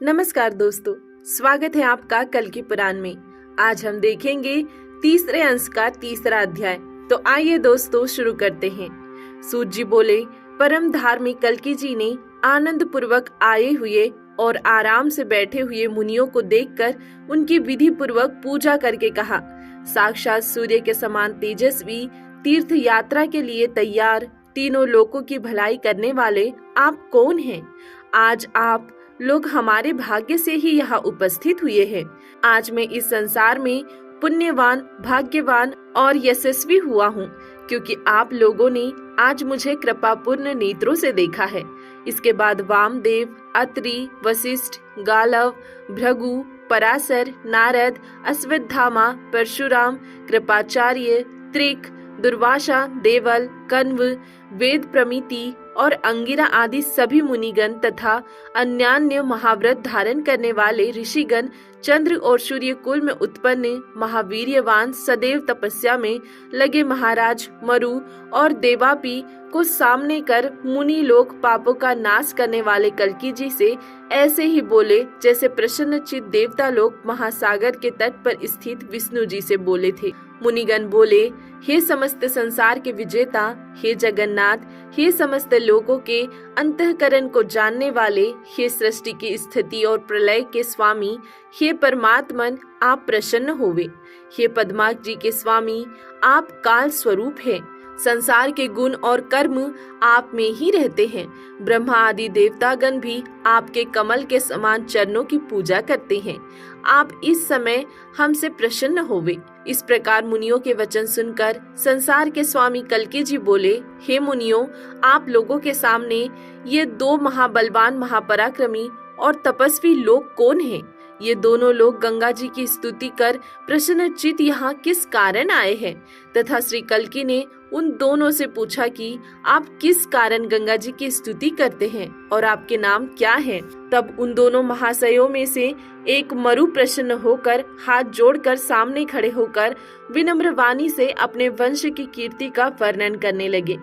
नमस्कार दोस्तों, स्वागत है आपका कल की पुराण में। आज हम देखेंगे तीसरे अंश का तीसरा अध्याय। तो आइए दोस्तों शुरू करते हैं। सूत जी बोले, परम धार्मिक कल्की जी ने आनंद पूर्वक आए हुए और आराम से बैठे हुए मुनियों को देखकर उनकी विधि पूर्वक पूजा करके कहा, साक्षात सूर्य के समान तेजस्वी, तीर्थ यात्रा के लिए तैयार, तीनों लोकों की भलाई करने वाले आप कौन हैं? आज आप लोग हमारे भाग्य से ही यहाँ उपस्थित हुए हैं। आज मैं इस संसार में पुण्यवान, भाग्यवान और यशस्वी हुआ हूँ, क्योंकि आप लोगों ने आज मुझे कृपापूर्ण नेत्रों से देखा है। इसके बाद वामदेव, अत्रि, वशिष्ठ, गालव, भृगु, पराशर, नारद, अश्वत्थामा, परशुराम, कृपाचार्य, त्रिक, दुर्वासा, देवल, कण्व, वेद प्रमिति और अंगिरा आदि सभी मुनिगण तथा अन्यान्य महाव्रत धारण करने वाले ऋषिगण, चंद्र और सूर्य कुल में उत्पन्न महावीर्यवान, सदैव तपस्या में लगे महाराज मरु और देवापी को सामने कर मुनि लोग पापों का नाश करने वाले कल्की जी से ऐसे ही बोले जैसे प्रसन्नचित्त देवता लोग महासागर के तट पर स्थित विष्णु जी से बोले थे। मुनिगण बोले, हे समस्त संसार के विजेता, हे जगन्नाथ, हे समस्त लोगों के अंतःकरण को जानने वाले, हे सृष्टि की स्थिति और प्रलय के स्वामी, हे परमात्मन, आप प्रसन्न होवे। हे पद्माक जी के स्वामी, आप काल स्वरूप हैं। संसार के गुण और कर्म आप में ही रहते हैं। ब्रह्मा आदि देवतागण भी आपके कमल के समान चरणों की पूजा करते हैं। आप इस समय हमसे प्रसन्न होवे। इस प्रकार मुनियों के वचन सुनकर संसार के स्वामी कल्की जी बोले, हे मुनियों, आप लोगों के सामने ये दो महाबलवान, महापराक्रमी और तपस्वी लोग कौन हैं? ये दोनों लोग गंगा जी की स्तुति कर प्रसन्नचित्त यहाँ किस कारण आए हैं? तथा श्री कल्की ने उन दोनों से पूछा कि आप किस कारण गंगा जी की स्तुति करते हैं और आपके नाम क्या हैं? तब उन दोनों महाशयों में से एक मरु प्रसन्न होकर हाथ जोड़कर सामने खड़े होकर विनम्र वाणी से अपने वंश की कीर्ति का वर्णन करने लगे।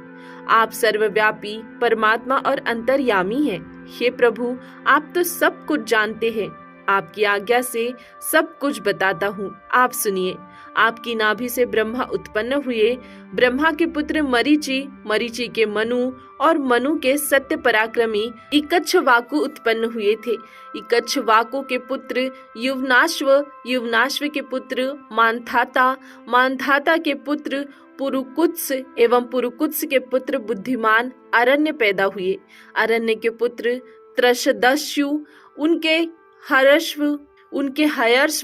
आप सर्वव्यापी परमात्मा और अंतर्यामी हैं। हे प्रभु, आप तो सब कुछ जानते हैं। आपकी आज्ञा से सब कुछ बताता हूँ, आप सुनिए। आपकी नाभि से ब्रह्मा उत्पन्न हुए। ब्रह्मा के पुत्र मरीचि, मरीचि के मनु और मनु के सत्य पराक्रमी इकच्छवाकु उत्पन्न हुए थे। इकच्छवाकु के पुत्र युवनाश्व, युवनाश्व के पुत्र मानधाता, मानधाता के पुत्र पुरुकुत्स एवं पुरुकुत्स के पुत्र बुद्धिमान अरण्य पैदा हुए। अरण्य के पुत्र त्रषदस्यु, उनके हयर्ष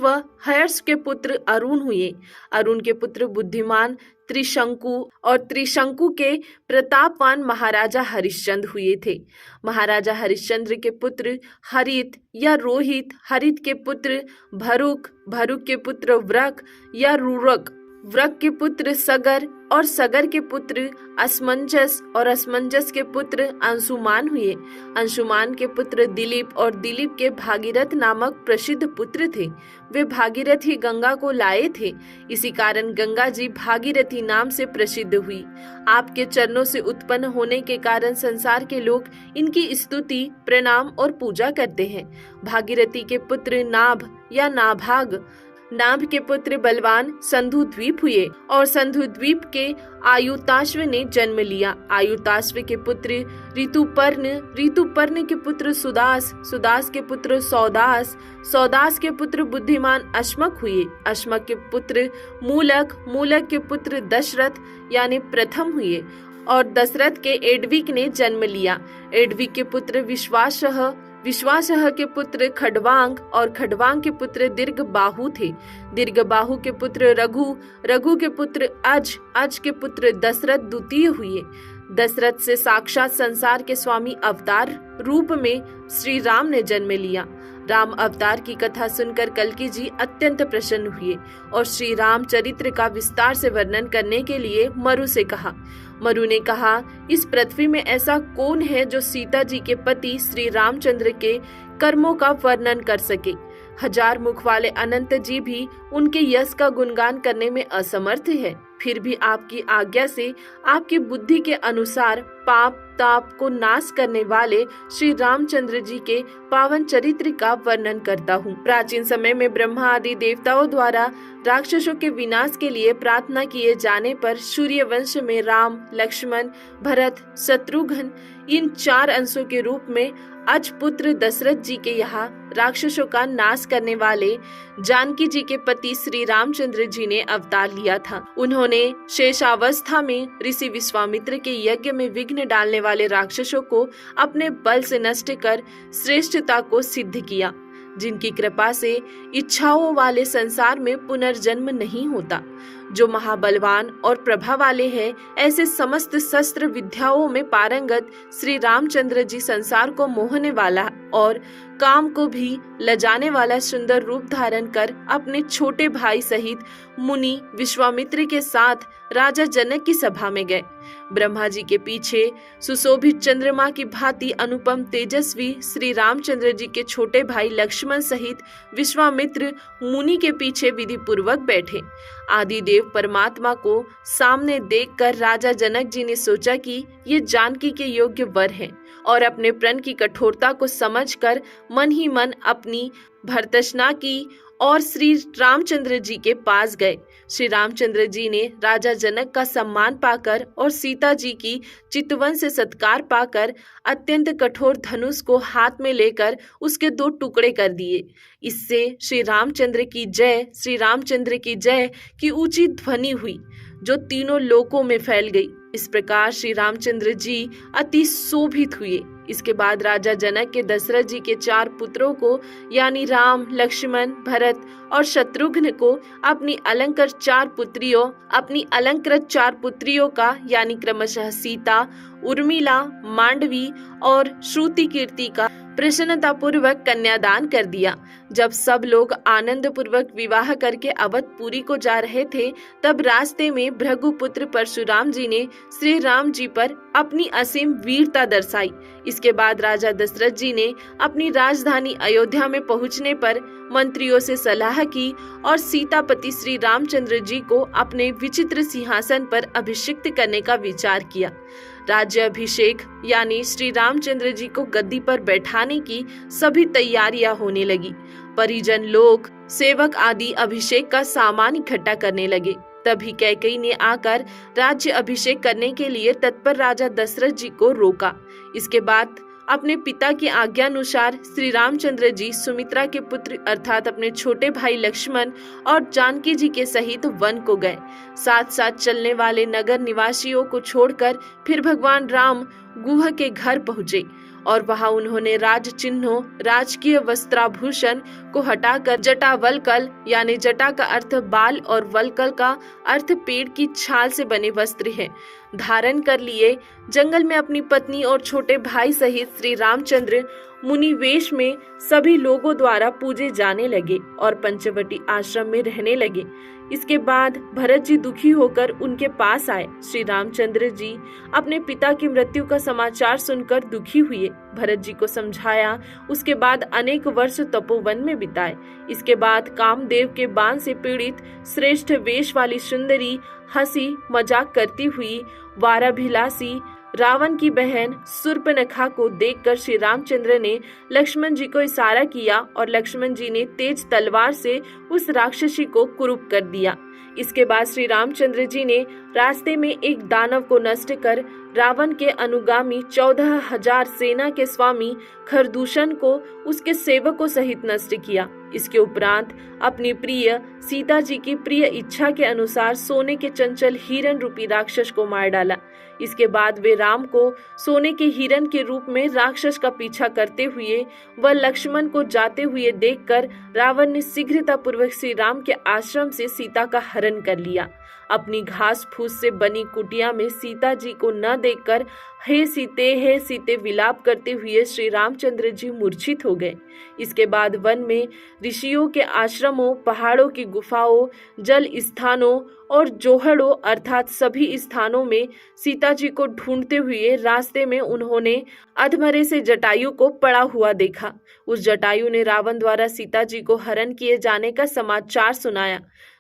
व हयर्ष के पुत्र अरुण हुए। अरुण के पुत्र बुद्धिमान त्रिशंकु और त्रिशंकु के प्रतापवान महाराजा हरिश्चंद्र हुए थे। महाराजा हरिश्चंद्र के पुत्र हरित या रोहित, हरित के पुत्र भरुक, भरुक के पुत्र व्रक या रुरक, व्रक के पुत्र सगर और सगर के पुत्र असमंजस और असमंजस के पुत्र अंशुमान हुए। अंशुमान के पुत्र दिलीप और दिलीप के भागीरथ नामक प्रसिद्ध पुत्र थे। वे भागीरथ ही गंगा को लाए थे। इसी कारण गंगा जी भागीरथी नाम से प्रसिद्ध हुई। आपके चरणों से उत्पन्न होने के कारण संसार के लोग इनकी स्तुति, प्रणाम और पूजा करते हैं। भागीरथी के पुत्र नाभ या नाभाग, नाभ के पुत्र बलवान संधु द्वीप हुए और संधु द्वीप के आयुताश्व ने जन्म लिया। आयुताश्व के पुत्र ऋतुपर्ण, ऋतुपर्ण के पुत्र सुदास, सुदास के पुत्र सौदास, सौदास के पुत्र बुद्धिमान अश्मक हुए। अश्मक के पुत्र मूलक, मूलक के पुत्र दशरथ यानी प्रथम हुए और दशरथ के एडविक ने जन्म लिया। एडविक के पुत्र विश्वासह, विश्वासह के पुत्र खडवांग और खडवांग के पुत्र दीर्घबाहु थे। दीर्घबाहु के पुत्र रघु, रघु के पुत्र अज, अज के पुत्र दशरथ द्वितीय हुए। दशरथ से साक्षात संसार के स्वामी अवतार रूप में श्री राम ने जन्म लिया। राम अवतार की कथा सुनकर कल्की जी अत्यंत प्रसन्न हुए और श्री राम चरित्र का विस्तार से वर्णन करने के लिए मरु से कहा। मरु ने कहा, इस पृथ्वी में ऐसा कौन है जो सीता जी के पति श्री रामचंद्र के कर्मों का वर्णन कर सके? हजार मुख वाले अनंत जी भी उनके यश का गुणगान करने में असमर्थ है। फिर भी आपकी आज्ञा से, आपकी बुद्धि के अनुसार पाप ताप को नाश करने वाले श्री रामचंद्र जी के पावन चरित्र का वर्णन करता हूँ। प्राचीन समय में ब्रह्मा आदि देवताओं द्वारा राक्षसों के विनाश के लिए प्रार्थना किए जाने पर सूर्य वंश में राम, लक्ष्मण, भरत, शत्रुघ्न इन 4 अंशों के रूप में अज पुत्र दशरथ जी के यहाँ राक्षसों का नाश करने वाले जानकी जी के पति श्री रामचंद्र जी ने अवतार लिया था। उन्होंने शेषावस्था में ऋषि विश्वामित्र के यज्ञ में विघ्न डालने वाले राक्षसों को अपने बल से नष्ट कर श्रेष्ठता को सिद्ध किया, जिनकी कृपा से इच्छाओं वाले संसार में पुनर्जन्म नहीं होता। जो महाबलवान और प्रभा वाले हैं, ऐसे समस्त शस्त्र विद्याओं में पारंगत श्री रामचंद्र जी संसार को मोहने वाला और काम को भी लजाने वाला सुंदर रूप धारण कर अपने छोटे भाई सहित मुनि विश्वामित्र के साथ राजा जनक की सभा में गए। ब्रह्मा जी के पीछे सुशोभित चंद्रमा की भांति अनुपम तेजस्वी श्री रामचंद्र जी के छोटे भाई लक्ष्मण सहित विश्वामित्र मुनि के पीछे विधि पूर्वक बैठे। आदिदेव परमात्मा को सामने देखकर राजा जनक जी ने सोचा कि ये जानकी के योग्य वर हैं और अपने प्रण की कठोरता को समझकर मन ही मन अपनी भर्त्सना की और श्री रामचंद्र जी के पास गए। श्री रामचंद्र जी ने राजा जनक का सम्मान पाकर और सीता जी की चितवन से सत्कार पाकर अत्यंत कठोर धनुष को हाथ में लेकर उसके 2 टुकड़े कर दिए। इससे श्री रामचंद्र की जय, श्री रामचंद्र की जय की ऊंची ध्वनि हुई जो तीनों लोकों में फैल गई। इस प्रकार श्री रामचंद्र जी अति शोभित हुए। इसके बाद राजा जनक के दशरथ जी के 4 पुत्रों को यानी राम, लक्ष्मण, भरत और शत्रुघ्न को अपनी अलंकृत 4 पुत्रियों का यानी क्रमशः सीता, उर्मिला, मांडवी और श्रुति कीर्ति का प्रसन्नता पूर्वक कन्यादान कर दिया। जब सब लोग आनंद पूर्वक विवाह करके अवधपुरी को जा रहे थे, तब रास्ते में भृगुपुत्र परशुराम जी ने श्री राम जी पर अपनी असीम वीरता दर्शाई। इसके बाद राजा दशरथ जी ने अपनी राजधानी अयोध्या में पहुंचने पर मंत्रियों से सलाह की और सीतापति श्री रामचंद्र जी को अपने विचित्र सिंहासन पर अभिषिक्त करने का विचार किया। राज्य अभिषेक यानी श्री रामचंद्र जी को गद्दी पर बैठाने की सभी तैयारियां होने लगी। परिजन लोग, सेवक आदि अभिषेक का सामान इकट्ठा करने लगे। तभी कैकेयी ने आकर राज्य अभिषेक करने के लिए तत्पर राजा दशरथ जी को रोका। इसके बाद अपने पिता की आज्ञानुसार श्री रामचंद्र जी सुमित्रा के पुत्र अर्थात अपने छोटे भाई लक्ष्मण और जानकी जी के सहित वन को गए। साथ साथ चलने वाले नगर निवासियों को छोड़कर फिर भगवान राम गुह के घर पहुँचे और वहां उन्होंने राज चिन्हों, राजकीय वस्त्राभूषण को हटाकर जटावल्कल यानी जटा का अर्थ बाल और वल्कल का अर्थ पेड़ की छाल से बने वस्त्र है धारण कर लिए। जंगल में अपनी पत्नी और छोटे भाई सहित श्री रामचंद्र मुनि वेश में सभी लोगों द्वारा पूजे जाने लगे और पंचवटी आश्रम में रहने लगे। इसके बाद भरत जी दुखी होकर उनके पास आए। श्री रामचंद्र जी अपने पिता की मृत्यु का समाचार सुनकर दुखी हुए। भरत जी को समझाया। उसके बाद अनेक वर्ष तपोवन में बिताए। इसके बाद कामदेव के बाण से पीड़ित श्रेष्ठ वेश वाली सुंदरी हंसी मजाक करती हुई वाराभिलासी रावण की बहन शूर्पणखा को देखकर श्री रामचंद्र ने लक्ष्मण जी को इशारा किया और लक्ष्मण जी ने तेज तलवार से उस राक्षसी को कुरूप कर दिया। इसके बाद श्री रामचंद्र जी ने रास्ते में एक दानव को नष्ट कर रावण के अनुगामी 14,000 सेना के स्वामी खरदूषण को उसके सेवकों सहित नष्ट किया। इसके उपरांत अपनी प्रिय सीता जी की प्रिय इच्छा के अनुसार सोने के चंचल हिरण रूपी राक्षस को मार डाला। इसके बाद वे राम को सोने के हिरण के रूप में राक्षस का पीछा करते हुए व लक्ष्मण को जाते हुए देखकर रावण ने शीघ्रता पूर्वक श्री राम के आश्रम से सीता का हरण कर लिया। अपनी घास फूस से बनी कुटिया में सीता जी को न देखकर हे सीते विलाप करते हुए श्री रामचंद्र जी मूर्छित हो गए। इसके बाद वन में ऋषियों के आश्रमों, पहाड़ों की गुफाओं, जल स्थानों और जोहड़ों अर्थात सभी स्थानों में सीता जी को ढूंढते हुए रास्ते में उन्होंने अधमरे से जटायु को पड़ा हुआ देखा। उस जटायु ने रावण द्वारा सीता जी को हरण किए जाने का समाचार सुनाया।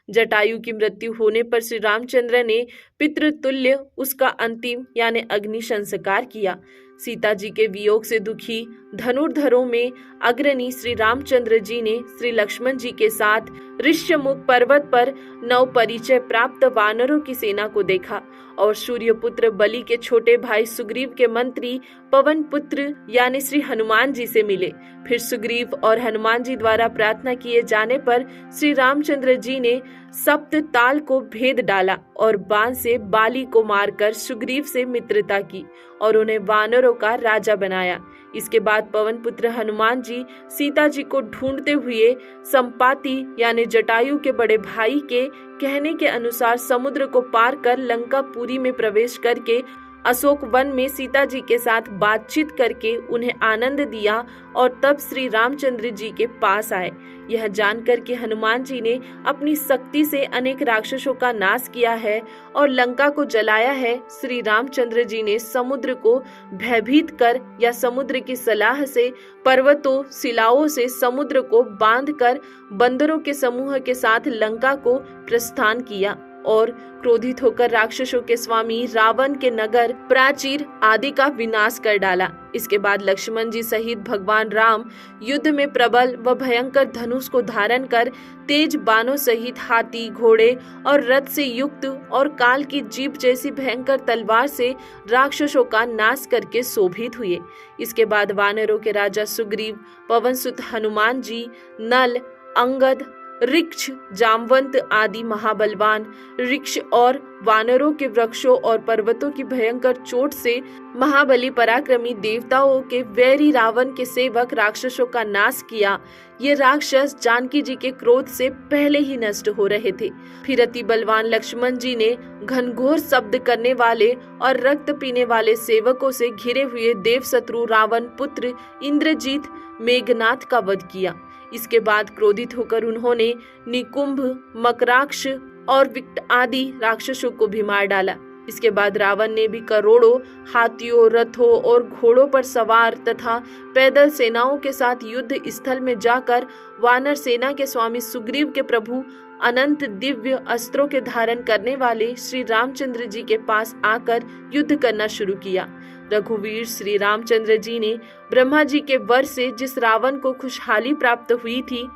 जटायु की मृत्यु होने पर श्री रामचंद्र ने पितृतुल्य उसका अंतिम यानी अग्नि संस्कार किया। सीता जी के वियोग से दुखी धनुर्धरों में अग्रणी श्री रामचंद्र जी ने श्री लक्ष्मण जी के साथ ऋष्यमुख पर्वत पर नव परिचय प्राप्त वानरों की सेना को देखा और सूर्यपुत्र बलि के छोटे भाई सुग्रीव के मंत्री पवन पुत्र यानी श्री हनुमान जी से मिले। फिर सुग्रीव और हनुमान जी द्वारा प्रार्थना किए जाने पर श्री रामचंद्र जी ने सप्त ताल को भेद डाला और बाण से बाली को मारकर सुग्रीव से मित्रता की और उन्हें वानरों का राजा बनाया। इसके बाद पवन पुत्र हनुमान जी सीता जी को ढूंढते हुए संपाति यानी जटायु के बड़े भाई के कहने के अनुसार समुद्र को पार कर लंकापुरी में प्रवेश करके अशोक वन में सीता जी के साथ बातचीत करके उन्हें आनंद दिया और तब श्री रामचंद्र जी के पास आए। यह जानकर के हनुमान जी ने अपनी शक्ति से अनेक राक्षसों का नाश किया है और लंका को जलाया है। श्री रामचंद्र जी ने समुद्र को भयभीत कर या समुद्र की सलाह से पर्वतों शिलाओं से समुद्र को बांधकर बंदरों के समूह के साथ लंका को प्रस्थान किया और क्रोधित होकर राक्षसों के स्वामी रावण के नगर प्राचीर आदि का विनाश कर डाला। इसके बाद लक्ष्मण जी सहित भगवान राम युद्ध में प्रबल व भयंकर धनुष को धारण कर तेज बाणों सहित हाथी घोड़े और रथ से युक्त और काल की जीभ जैसी भयंकर तलवार से राक्षसों का नाश करके शोभित हुए। इसके बाद वानरों के राजा सुग्रीव, पवन सुत हनुमान जी, नल, अंगद, ऋक्ष, जामवंत आदि महाबलवान ऋक्ष और वानरों के वृक्षों और पर्वतों की भयंकर चोट से महाबली पराक्रमी देवताओं के वैरी रावण के सेवक राक्षसों का नाश किया। ये राक्षस जानकी जी के क्रोध से पहले ही नष्ट हो रहे थे। फिर अति बलवान लक्ष्मण जी ने घनघोर शब्द करने वाले और रक्त पीने वाले सेवकों से घिरे हुए देव शत्रु रावण पुत्र इंद्रजीत मेघनाथ का वध किया। इसके बाद क्रोधित होकर उन्होंने निकुंभ, मकराक्ष और विकट आदि राक्षसों को भी मार डाला। इसके बाद रावण ने भी करोड़ों हाथियों, रथों और घोड़ों पर सवार तथा पैदल सेनाओं के साथ युद्ध स्थल में जाकर वानर सेना के स्वामी सुग्रीव के प्रभु अनंत दिव्य अस्त्रों के धारण करने वाले श्री रामचंद्र जी के पास आकर युद्ध करना शुरू किया। रघुवीर श्री रामचंद्र जी ने ब्रह्मा जी के वर से जिस रावण को खुशहाली प्राप्त हुई थी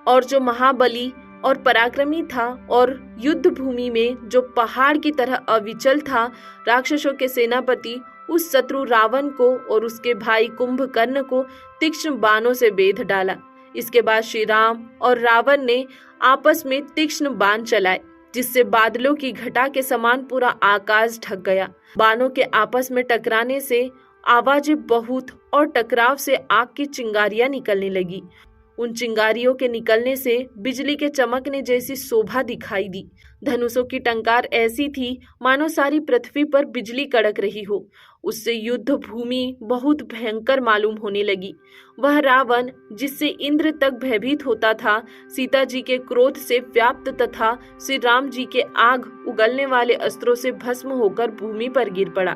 और जो महाबली और पराक्रमी था और युद्ध भूमि में जो पहाड़ की तरह अविचल था, राक्षसों के सेनापति उस शत्रु रावण को और उसके भाई कुंभकर्ण को तीक्ष्ण बाणों से बेध डाला। इसके बाद श्री राम और रावण ने आपस में तीक्ष्ण बाण चलाए जिससे बादलों की घटा के समान पूरा आकाश ढक गया। बाणों के आपस में टकराने से आवाजें बहुत और टकराव से आग की चिंगारियां निकलने लगी। उन चिंगारियों के निकलने से बिजली के चमकने जैसी शोभा दिखाई दी। धनुषों की टंकार ऐसी थी मानो सारी पृथ्वी पर बिजली कड़क रही हो। उससे युद्ध भूमि बहुत भयंकर मालूम होने लगी। वह रावण जिससे इंद्र तक भयभीत होता था, सीता जी के क्रोध से व्याप्त तथा श्री राम जी के आग उगलने वाले अस्त्रों से भस्म होकर भूमि पर गिर पड़ा।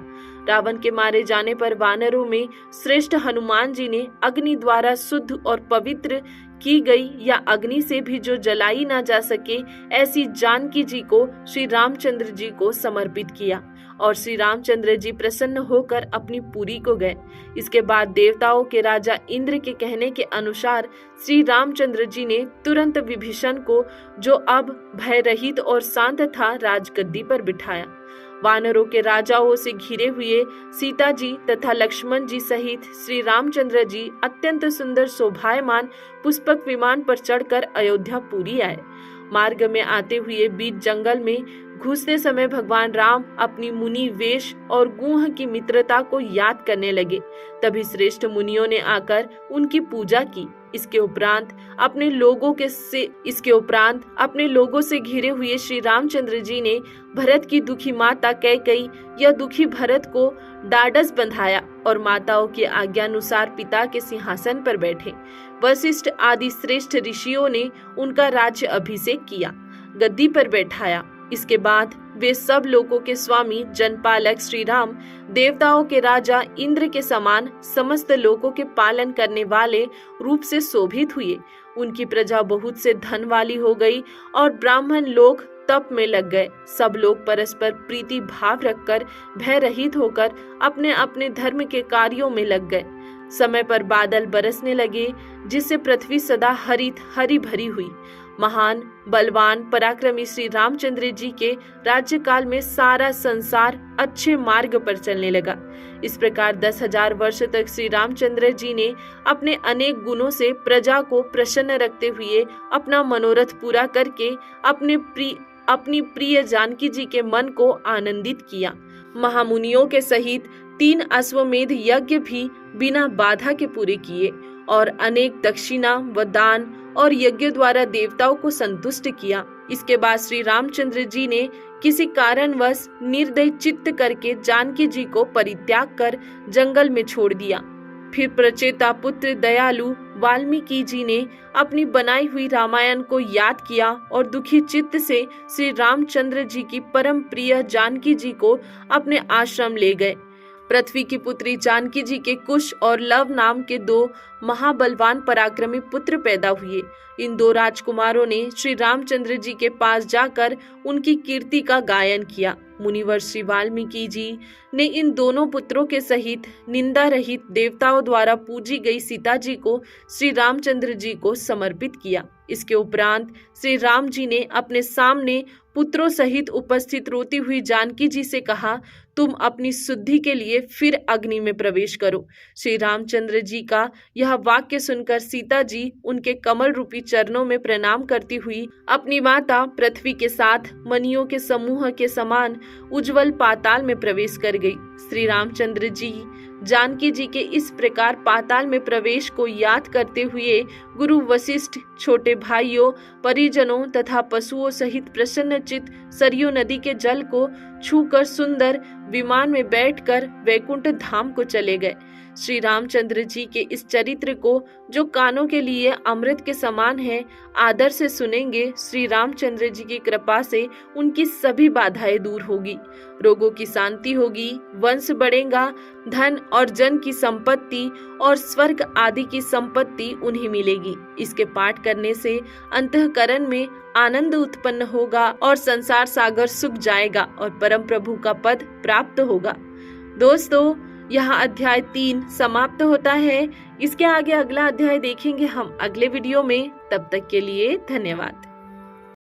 रावण के मारे जाने पर वानरों में श्रेष्ठ हनुमान जी ने अग्नि द्वारा शुद्ध और पवित्र की गई या अग्नि से भी जो जलाई ना जा सके ऐसी जानकी जी को श्री रामचंद्र जी को समर्पित किया और श्री रामचंद्र जी प्रसन्न होकर अपनी पुरी को गए। इसके बाद देवताओं के राजा इंद्र के कहने के अनुसार श्री रामचंद्र जी ने तुरंत विभीषण को, जो अब भय रहित और शांत था, राजगद्दी पर बिठाया। वानरों के राजाओं से घिरे हुए सीता जी तथा लक्ष्मण जी सहित श्री रामचंद्र जी अत्यंत सुंदर शोभायमान पुष्पक विमान पर चढ़कर अयोध्यापुरी आए। मार्ग में आते हुए बीच जंगल में घुसते समय भगवान राम अपनी मुनि वेश और गुह की मित्रता को याद करने लगे। तभी श्रेष्ठ मुनियों ने आकर उनकी पूजा की। इसके उपरांत अपने लोगों से घिरे हुए श्री रामचंद्र जी ने भरत की दुखी माता कैकेयी या दुखी भरत को डाढ़स बंधाया और माताओं की आज्ञानुसार पिता के सिंहासन पर बैठे। वशिष्ठ आदि श्रेष्ठ ऋषियों ने उनका राज्य अभिषेक किया, गद्दी पर बैठाया। इसके बाद वे सब लोगों के स्वामी जनपालक श्री राम, देवताओं के राजा इंद्र के समान समस्त लोगों के पालन करने वाले रूप से शोभित हुए। उनकी प्रजा बहुत से धन वाली हो गई और ब्राह्मण लोग तप में लग गए। सब लोग परस्पर प्रीति भाव रखकर भय रहित होकर अपने अपने धर्म के कार्यों में लग गए। समय पर बादल बरसने लगे, जिससे पृथ्वी सदा हरित हरी भरी हुई। महान बलवान पराक्रमी श्री रामचंद्र जी के राज्यकाल में सारा संसार अच्छे मार्ग पर चलने लगा। इस प्रकार 10,000 वर्ष तक श्री रामचंद्र जी ने अपने अनेक गुणों से प्रजा को प्रसन्न रखते हुए अपना मनोरथ पूरा करके अपनी प्रिय जानकी जी के मन को आनंदित किया। महामुनियों के सहित 3 अश्वमेध यज्ञ भी बिना बाधा के पूरे किए और अनेक दक्षिणा व दान और यज्ञ द्वारा देवताओं को संतुष्ट किया। इसके बाद श्री रामचंद्र जी ने किसी कारणवश निर्दय चित्त करके जानकी जी को परित्याग कर जंगल में छोड़ दिया। फिर प्रचेता पुत्र दयालु वाल्मीकि जी ने अपनी बनाई हुई रामायण को याद किया और दुखी चित्त से श्री रामचंद्र जी की परम प्रिय जानकी जी को अपने आश्रम ले गए। पृथ्वी की पुत्री जानकी जी के कुश और लव नाम के 2 महाबलवान पराक्रमी पुत्र पैदा हुए। इन 2 राजकुमारों ने श्री रामचंद्र जी के पास जाकर उनकी कीर्ति का गायन किया। मुनिवर श्री वाल्मीकि जी ने इन दोनों पुत्रों के सहित निंदा रहित देवताओं द्वारा पूजी गई सीता जी को श्री रामचंद्र जी को समर्पित किया। इसके उपरांत श्री राम जी ने अपने सामने पुत्रों सहित उपस्थित रोती हुई जानकी जी से कहा, तुम अपनी शुद्धि के लिए फिर अग्नि में प्रवेश करो। श्री रामचंद्र जी का यह वाक्य सुनकर सीता जी उनके कमल रूपी चरणों में प्रणाम करती हुई अपनी माता पृथ्वी के साथ मणियों के समूह के समान उज्जवल पाताल में प्रवेश कर गई। श्री रामचंद्र जी जानकी जी के इस प्रकार पाताल में प्रवेश को याद करते हुए गुरु वशिष्ठ, छोटे भाइयों, परिजनों तथा पशुओं सहित प्रसन्नचित सरयू नदी के जल को छूकर सुंदर विमान में बैठकर वैकुंठ धाम को चले गए। श्री रामचंद्र जी के इस चरित्र को जो कानों के लिए अमृत के समान है, आदर से सुनेंगे, श्री रामचंद्र जी की कृपा से उनकी सभी बाधाएं दूर होगी, रोगों की शांति होगी, वंश बढ़ेगा, धन और जन की संपत्ति और स्वर्ग आदि की संपत्ति उन्हें मिलेगी। इसके पाठ करने से अंतःकरण में आनंद उत्पन्न होगा और संसार सागर सूख जाएगा और परम प्रभु का पद प्राप्त होगा। दोस्तों, यहाँ अध्याय 3 समाप्त होता है। इसके आगे अगला अध्याय देखेंगे हम अगले वीडियो में। तब तक के लिए धन्यवाद।